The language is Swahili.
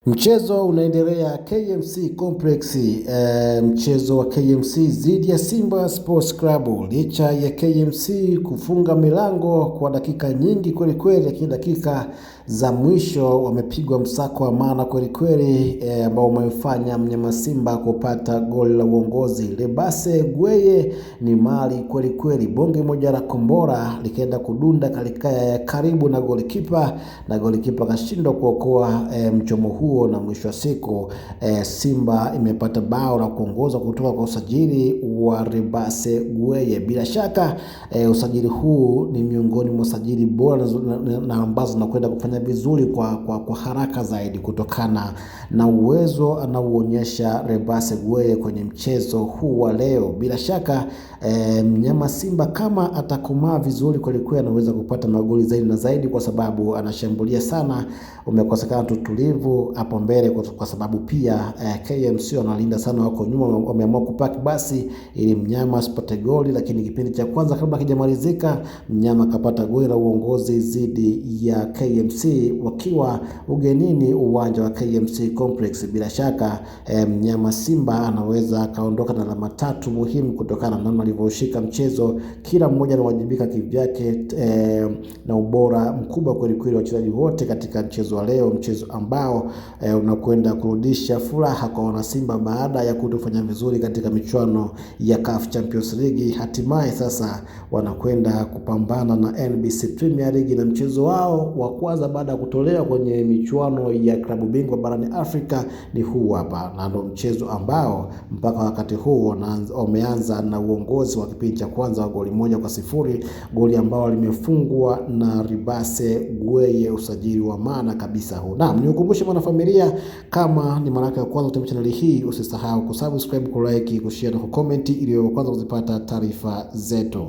Mchezo unaendelea KMC Complex, mchezo wa KMC dhidi ya Simba Sports Club. Licha ya KMC kufunga milango kwa dakika nyingi kweli kweli, lakini dakika za mwisho wamepigwa msako wa maana kweli kweli, ambao umefanya mnyama Simba kupata goli la uongozi. Lebase Gweye ni mali kweli kweli, bonge moja la kombora likaenda kudunda karibu na golikipa kashindwa kuokoa mchomo huo, na mwisho wa siku Simba imepata bao la kuongoza kutoka kwa usajili wa Lebase Gweye. Bila shaka usajili huu ni miongoni mwa usajili bora na ambazo zinakwenda kufanya vizuri kwa haraka zaidi kutokana na uwezo anaoonyesha Lebase Gweye kwenye mchezo huu wa leo. Bila shaka mnyama Simba kama atakomaa vizuri kweli kweli anaweza kupata magoli zaidi na zaidi, kwa sababu anashambulia sana. Umekosekana tutulivu hapo mbele kwa sababu pia KMC wanalinda sana, wako nyuma, wameamua kupaki basi ili mnyama asipate goli. Lakini kipindi cha kwanza kabla kijamalizika, mnyama kapata goli la uongozi dhidi ya KMC wakiwa ugenini uwanja wa KMC Complex. Bila shaka mnyama Simba anaweza kaondoka na alama 3 muhimu kutokana na namna alivyoshika mchezo. Kila mmoja anawajibika kivyake, na ubora mkubwa kweli kweli wachezaji wote katika mchezo wa leo, mchezo ambao unakwenda kurudisha furaha kwa wana Simba baada ya kutofanya vizuri katika michuano ya CAF Champions League. Hatimaye sasa wanakwenda kupambana na NBC Premier League, na mchezo wao wa kwanza baada ya kutolewa kwenye michuano ya klabu bingwa barani Afrika ni huu hapa, na ndio mchezo ambao mpaka wakati huu wameanza na uongozi wa kipindi cha kwanza wa goli 1-0, goli ambao limefungwa na Lebase Gweye, usajili wa maana kabisa huu. Naam, nikukumbushe mwanafamilia, kama ni mara yako ya kwanza kutembelea channel hii, usisahau kusubscribe, kulike, kushare na kucomment ili uwe kwanza kuzipata taarifa zetu.